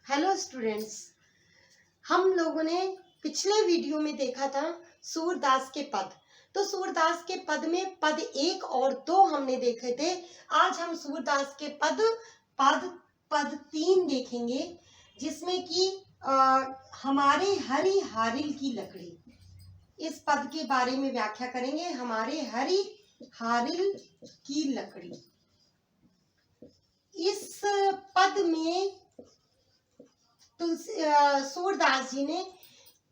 Hello students, हम लोगों ने पिछले वीडियो में देखा था सूरदास के पद। तो सूरदास के पद में पद 1 और 2 हमने देखे थे। आज हम सूरदास के पद 3 देखेंगे, जिसमें कि हमारे हरि हारिल की लकड़ी, इस पद के बारे में व्याख्या करेंगे। हमारे हरि हारिल की लकड़ी, इस पद में सूरदास जी ने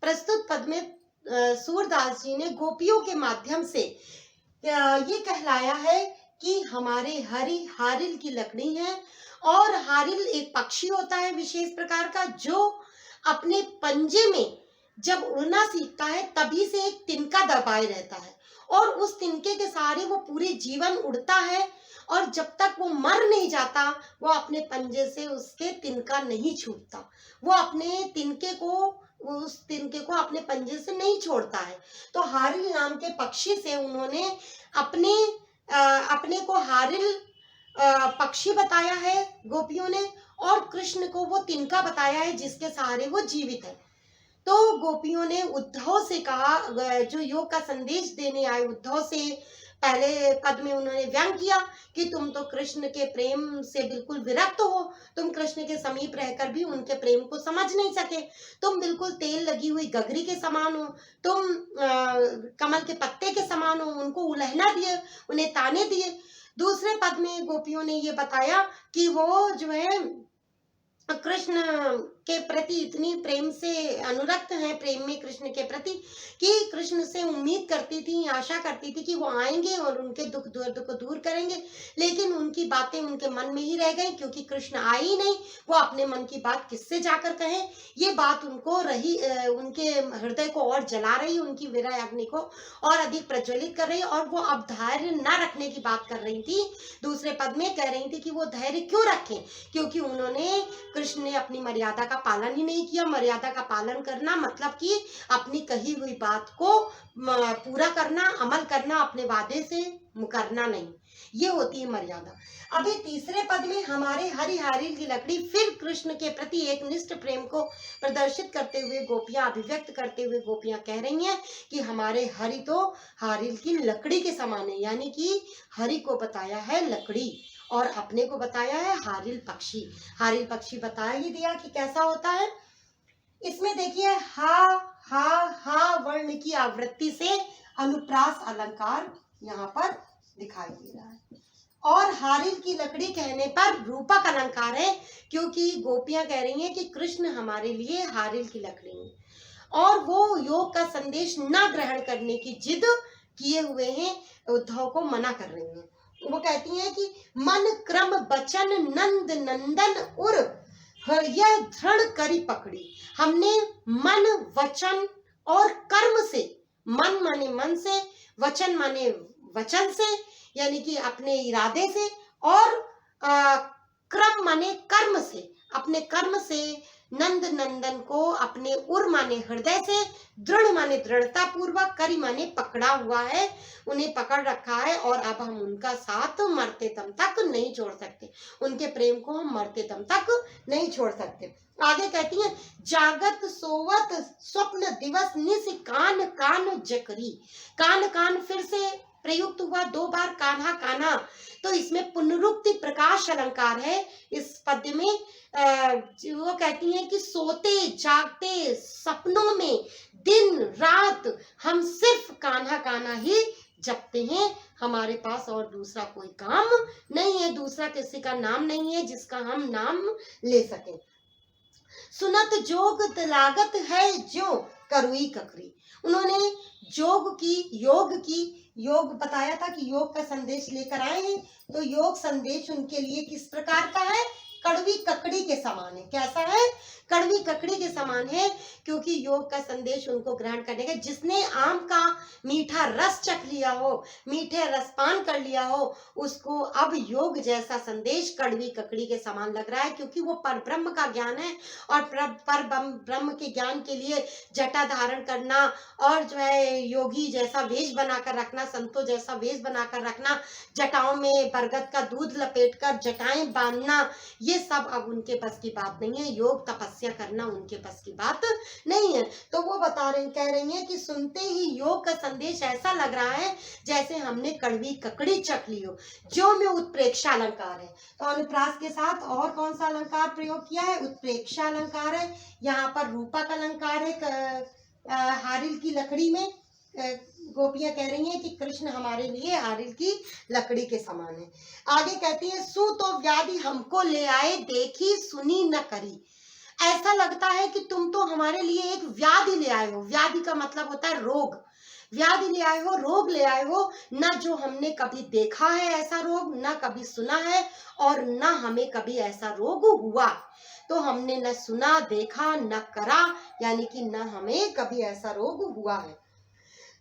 प्रस्तुत पद में सूरदास जी ने गोपियों के माध्यम से ये कहलाया है कि हमारे हरि हारिल की लकड़ी है। और हारिल एक पक्षी होता है विशेष प्रकार का, जो अपने पंजे में जब उड़ना सीखता है तभी से एक तिनका दबाए रहता है, और उस तिनके के सहारे वो पूरे जीवन उड़ता है, और जब तक वो मर नहीं जाता वो अपने पंजे से उसके तिनका नहीं छूटता। वो अपने तिनके को उस तिनके को अपने पंजे से नहीं छोड़ता है। तो हारिल नाम के पक्षी से उन्होंने अपने को हारिल पक्षी बताया है गोपियों ने, और कृष्ण को वो तिनका बताया है जिसके सहारे वो जीवित है। तो गोपियों ने उद्धव से कहा, जो योग का संदेश देने आए उद्धव से, पहले पद में उन्होंने व्यंग किया कि तुम तो कृष्ण के प्रेम से बिल्कुल विरक्त हो, तुम कृष्ण के समीप रहकर भी उनके प्रेम को समझ नहीं सके, तुम बिल्कुल तेल लगी हुई गगरी के समान हो, तुम कमल के पत्ते के समान हो। उनको उलहना दिए, उन्हें ताने दिए। दूसरे पद में गोपियों ने ये बताया कि वो जो है कृष्ण के प्रति इतनी प्रेम से अनुरक्त हैं, प्रेम में कृष्ण के प्रति, कि कृष्ण से उम्मीद करती थी, आशा करती थी कि वो आएंगे और उनके दुख दर्द को दूर करेंगे। लेकिन उनकी बातें उनके मन में ही रह गई, क्योंकि कृष्ण आए ही नहीं। वो अपने मन की बात किससे जाकर कहें। ये बात उनको रही, उनके हृदय को और जला रही, उनकी विरह अग्नि को और अधिक प्रज्वलित कर रही, और वो अब धैर्य न रखने की बात कर रही थी। दूसरे पद में कह रही थी कि वो धैर्य क्यों रखें, क्योंकि उन्होंने कृष्ण ने अपनी मर्यादा का पालन ही नहीं किया। मर्यादा का पालन करना मतलब कि अपनी कही हुई बात को पूरा करना, अमल करना, अपने वादे से मुकरना नहीं, ये होती है मर्यादा। अभी तीसरे पद में हमारे हरि हारिल की लकड़ी, फिर कृष्ण के प्रति एक निष्ठ प्रेम को प्रदर्शित करते हुए गोपियां, अभिव्यक्त करते हुए गोपियां कह रही हैं कि हमारे हरि तो हारिल की लकड़ी के समान है, यानी कि हरि को बताया है लकड़ी और अपने को बताया है हारिल पक्षी। हारिल पक्षी बताया ही दिया कि कैसा होता है। इसमें देखिए हा वर्ण की आवृत्ति से अनुप्रास अलंकार यहाँ पर दिखाई दे रहा है, और हारिल की लकड़ी कहने पर रूपक अलंकार है, क्योंकि गोपियां कह रही हैं कि कृष्ण हमारे लिए हारिल की लकड़ी है, और वो योग का संदेश न ग्रहण करने की जिद किए हुए हैं, उद्धव को मना कर रही हैं। वो कहती हैं कि मन क्रम बचन नंद नंदन उर यह दृढ़ करी पकड़ी। हमने मन, वचन और कर्म से, मन माने मन से, वचन माने वचन से, यानी कि अपने इरादे से, और क्रम माने कर्म से, अपने कर्म से नंद नंदन को अपने उर माने हृदय से, दृढ़ माने दृढ़ता पूर्वक, करी माने पकड़ा हुआ है, उन्हें पकड़ रखा है, और अब हम उनका साथ मरते दम तक नहीं छोड़ सकते। उनके प्रेम को हम मरते दम तक नहीं छोड़ सकते। आगे कहती है, जागत सोवत स्वप्न दिवस निस कान कान जकरी। कान कान फिर से प्रयुक्त हुआ 2 बार, कान्हा कान्हा। तो इसमें पुनरुक्ति प्रकाश अलंकार है इस पद्य में। वो कहती हैं कि सोते जागते सपनों में दिन रात हम सिर्फ कान्हा कान्हा ही जपते हैं। हमारे पास और दूसरा कोई काम नहीं है, दूसरा किसी का नाम नहीं है जिसका हम नाम ले सकें। सुनत जोग लागत है जो करुई ककरी। उन्होंने योग बताया था कि योग का संदेश लेकर आए हैं। तो योग संदेश उनके लिए किस प्रकार का है? कड़वी ककड़ी के समान है। कैसा है? कड़वी ककड़ी के समान है, क्योंकि योग का संदेश उनको ग्रहण करने का, जिसने आम का मीठा रस चख लिया हो, मीठे रसपान कर लिया हो, उसको अब योग जैसा संदेश कड़वी ककड़ी के समान लग रहा है, क्योंकि वो पर ब्रह्म का ज्ञान है। और पर ब्रह्म के ज्ञान के लिए जटा धारण करना और जो है योगी जैसा वेश बनाकर रखना, संतों जैसा वेश बनाकर रखना, जटाओं में बरगद का दूध लपेटकर जटाएं बांधना, ये सब अब उनके बस की बात नहीं है। योग तपस्या करना उनके बस की बात नहीं है। तो वो कह रही हैं कि सुनते ही योग का संदेश ऐसा लग रहा है जैसे हमने कड़वी ककड़ी चख ली हो। जो में उत्प्रेक्षा अलंकार है, तो अनुप्रास के साथ और कौन सा अलंकार प्रयोग किया है? उत्प्रेक्षा अलंकार है। यहाँ पर रूपक अलंकार है। हारिल की लकड़ी में गोपियां कह रही हैं कि कृष्ण हमारे लिए हारिल की लकड़ी के समान है। आगे कहती है, सु तो व्याधि हमको ले आए, देखी सुनी न करी। ऐसा लगता है कि तुम तो हमारे लिए एक व्याधि ले आए हो। व्याधि का मतलब होता है रोग। व्याधि ले आए हो, रोग ले आए हो, न जो हमने कभी देखा है ऐसा रोग, न कभी सुना है, और न हमें कभी ऐसा रोग हुआ। तो हमने न सुना, देखा, न करा, यानी कि न हमें कभी ऐसा रोग हुआ है।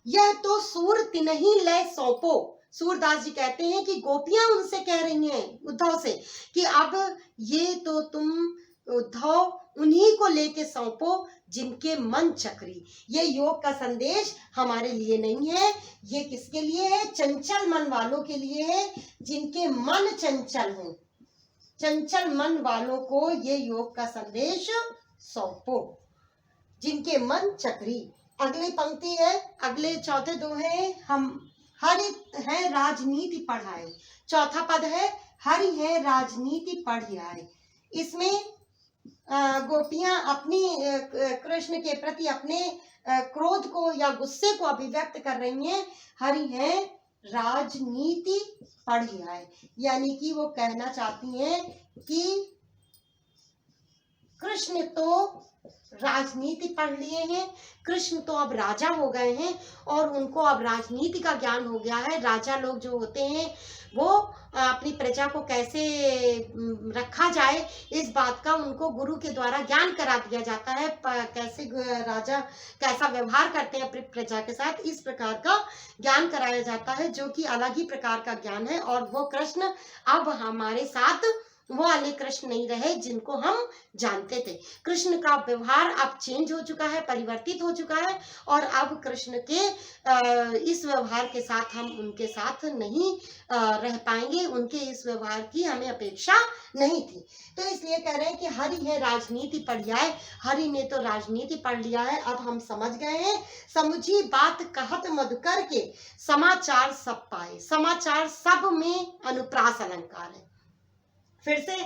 यह तो सूर तिनहि लय सौंपो। सूरदास जी कहते हैं कि गोपियां उनसे कह रही हैं उद्धव से कि अब ये तो तुम उद्धव उन्हीं को लेके सौंपो जिनके मन चक्री। ये योग का संदेश हमारे लिए नहीं है, ये किसके लिए है? चंचल मन वालों के लिए है, जिनके मन चंचल हो। चंचल मन वालों को ये योग का संदेश सौंपो, जिनके मन चक्री। अगली पंक्ति है, अगले चौथे दोहे, हम हरि है राजनीति पढ़ाए। चौथा पद है, हरि है राजनीति पढ़ाए। इसमें गोपियां अपनी कृष्ण के प्रति अपने क्रोध को या गुस्से को अभिव्यक्त कर रही हैं। हरि है राजनीति पढ़ाए, यानी कि वो कहना चाहती हैं कि कृष्ण तो राजनीति पढ़ लिए हैं, कृष्ण तो अब राजा हो गए हैं और उनको अब राजनीति का ज्ञान हो गया है। राजा लोग जो होते हैं वो अपनी प्रजा को कैसे रखा जाए, इस बात का उनको गुरु के द्वारा ज्ञान करा दिया जाता है। कैसे राजा कैसा व्यवहार करते हैं अपनी प्रजा के साथ, इस प्रकार का ज्ञान कराया जाता है, जो कि अलग ही प्रकार का ज्ञान है। और वो कृष्ण अब हमारे साथ वो वाले कृष्ण नहीं रहे जिनको हम जानते थे। कृष्ण का व्यवहार अब चेंज हो चुका है, परिवर्तित हो चुका है, और अब कृष्ण के इस व्यवहार के साथ हम उनके साथ नहीं रह पाएंगे। उनके इस व्यवहार की हमें अपेक्षा नहीं थी। तो इसलिए कह रहे हैं कि हरि है राजनीति पढ़ियाए। हरि ने तो राजनीति पढ़ लिया है, अब हम समझ गए हैं। समुझी बात कहत मधुकर के, समाचार सब पाए। समाचार सब में अनुप्रास अलंकार है। फिर से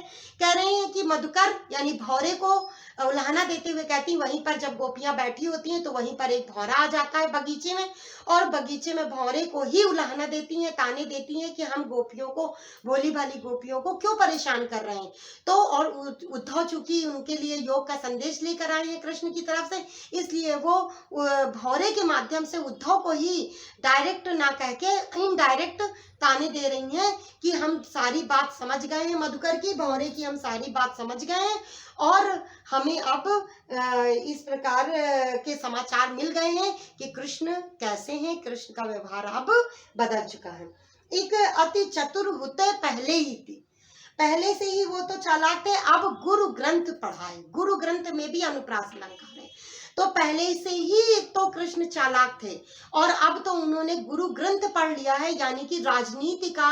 कह रहे हैं कि मधुकर यानी भौरे को उल्हाना देते हुए कहती, वहीं पर जब गोपियां बैठी होती हैं तो वहीं पर एक भौरा आ जाता है बगीचे में, और बगीचे में भौरे को ही उल्हाना देती हैं, ताने देती हैं कि हम गोपियों को, भोली भाली गोपियों को क्यों परेशान कर रहे हैं। तो और उद्धव चूंकि उनके लिए योग का संदेश लेकर आए हैं कृष्ण की तरफ से, इसलिए वो भौरे के माध्यम से उद्धव को ही डायरेक्ट ना कह के इनडायरेक्ट ताने दे रही हैं कि हम सारी बात समझ गए हैं मधुकर की, भौरे की हम सारी बात समझ गए हैं, और हमें अब इस प्रकार के समाचार मिल गए हैं कि कृष्ण कैसे हैं, कृष्ण का व्यवहार अब बदल चुका है। एक अति चतुर होते पहले से ही वो तो चालाक थे, अब गुरु ग्रंथ पढ़ाए। गुरु ग्रंथ में भी अनुप्रास अलंकार है। तो पहले से ही तो कृष्ण चालाक थे, और अब तो उन्होंने गुरु ग्रंथ पढ़ लिया है, यानी कि राजनीति का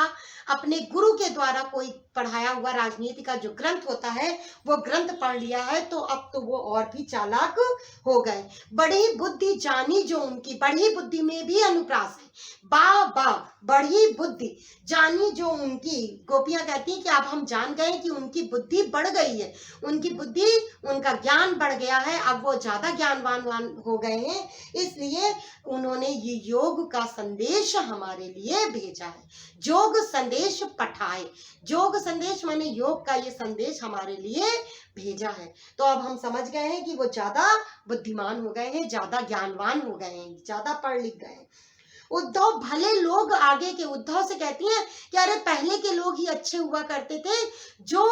अपने गुरु के द्वारा कोई पढ़ाया हुआ राजनीति का जो ग्रंथ होता है वो ग्रंथ पढ़ लिया है। तो अब तो वो और भी चालाक हो गए। बड़ी बुद्धि जानी जो उनकी, बड़ी बुद्धि में भी अनुप्रास है। बड़ी बुद्धि जानी जो उनकी, गोपियां कहती हैं कि अब हम जान गए कि उनकी बुद्धि बढ़ गई है, उनकी बुद्धि, उनका ज्ञान बढ़ गया है, अब वो ज्यादा ज्ञानवान हो गए हैं, इसलिए उन्होंने ये योग का संदेश हमारे लिए भेजा है। योग संदेश पठाए, योग संदेश माने योग का ये संदेश हमारे लिए भेजा है। तो अब हम समझ गए हैं कि वो ज्यादा बुद्धिमान हो गए हैं, ज्यादा ज्ञानवान हो गए हैं, ज्यादा पढ़ लिख गए हैं। उद्धव भले लोग, आगे के उद्धव से कहती हैं कि अरे पहले के लोग ही अच्छे हुआ करते थे, जो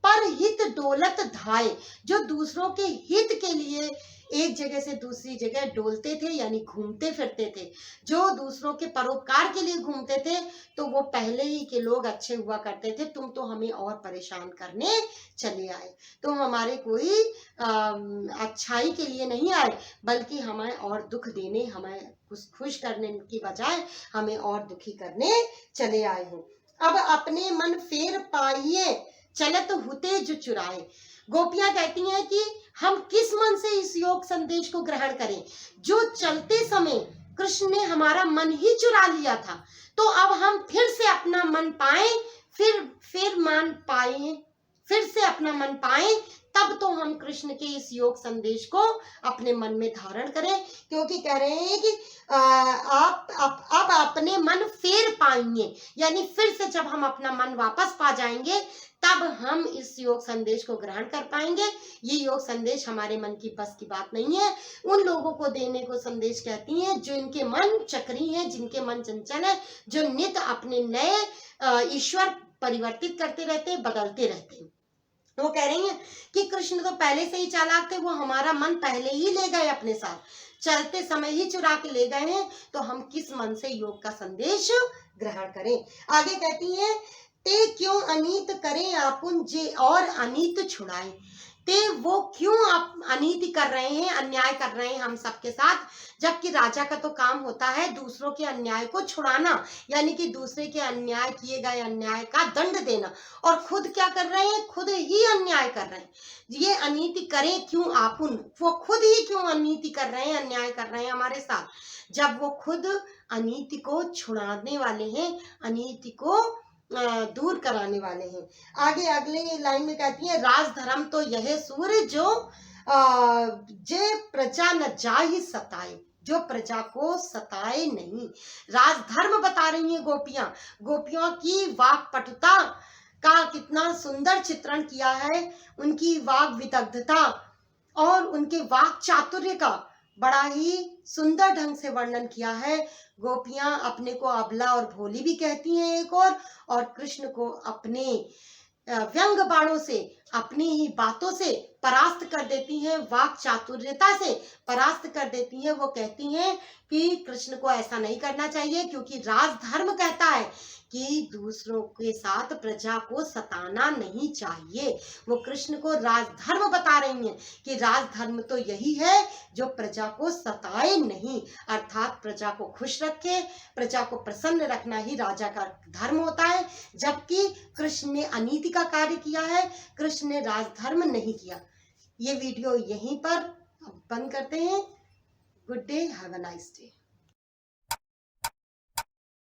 पर हित डोलत धाये, जो दूसरों के हित के लिए एक जगह से दूसरी जगह डोलते थे, यानी घूमते फिरते थे, जो दूसरों के परोपकार के लिए घूमते थे, तो वो पहले ही के लोग अच्छे हुआ करते थे। तुम तो हमें और परेशान करने चले आए, तुम हमारे कोई अच्छाई के लिए नहीं आए, बल्कि हमें और दुख देने, हमें खुश करने की बजाय हमें और दुखी करने चले आए हो। अब अपने मन फेर पाइए, चलत हुते जो चुराए। गोपियां कहती हैं कि हम किस मन से इस योग संदेश को ग्रहण करें, जो चलते समय कृष्ण ने हमारा मन ही चुरा लिया था। तो अब हम फिर से अपना मन पाए, फिर मन पाए, फिर से अपना मन पाए, तब तो हम कृष्ण के इस योग संदेश को अपने मन में धारण करें। क्योंकि कह रहे हैं कि आप अब अपने मन फेर पाएंगे, यानी फिर से जब हम अपना मन वापस पा जाएंगे, तब हम इस योग संदेश को ग्रहण कर पाएंगे। ये योग संदेश हमारे मन की बस की बात नहीं है। उन लोगों को देने को संदेश कहती हैं जो इनके मन चक्री हैं, जिनके मन चंचल है, जो नित अपने नए ईश्वर परिवर्तित करते रहते, बदलते रहते। वो कह रही हैं कि कृष्ण तो पहले से ही चालाक थे, वो हमारा मन पहले ही ले गए, अपने साथ चलते समय ही चुरा के ले गए हैं। तो हम किस मन से योग का संदेश ग्रहण करें। आगे कहती हैं, ते क्यों अनीत करें आपुन जे और अनीत छुड़ाए। ते वो क्यों आप अनीति कर रहे हैं, अन्याय कर रहे हैं हम सबके साथ, जबकि राजा का तो काम होता है दूसरों के अन्याय को छुड़ाना, यानी कि दूसरे के अन्याय किए गए अन्याय का दंड देना। और खुद क्या कर रहे हैं, खुद ही अन्याय कर रहे हैं। ये अनीति करें क्यों आपुन, वो खुद ही क्यों अनीति कर रहे हैं, अन्याय कर रहे हैं हमारे साथ, जब वो खुद अनीति को छुड़ाने वाले हैं, अनीति को दूर कराने वाले हैं। आगे अगले लाइन में कहती है, राज धर्म तो यह सूर्य जो जे प्रजा न जाहि सताए, जो प्रजा को सताए नहीं। राज धर्म बता रही हैं गोपियां। गोपियों की वाक पटुता का कितना सुंदर चित्रण किया है, उनकी वाक विदग्धता और उनके वाक चातुर्य का बड़ा ही सुंदर ढंग से वर्णन किया है। गोपियां अपने को अबला और भोली भी कहती हैं एक और कृष्ण को अपने व्यंग बाणों से, अपनी ही बातों से परास्त कर देती हैं, वाक चातुर्यता से परास्त कर देती हैं। वो कहती हैं कि कृष्ण को ऐसा नहीं करना चाहिए, क्योंकि राजधर्म कहता है कि दूसरों के साथ प्रजा को सताना नहीं चाहिए। वो कृष्ण को राजधर्म बता रही हैं कि राजधर्म तो यही है जो प्रजा को सताए नहीं, अर्थात प्रजा को खुश रखे, प्रजा को प्रसन्न रखना ही राजा का धर्म होता है। जबकि कृष्ण ने अनीति का कार्य किया है, कृष्ण ने राजधर्म नहीं किया। ये वीडियो यहीं पर बंद करते हैं। Good day, have a nice day.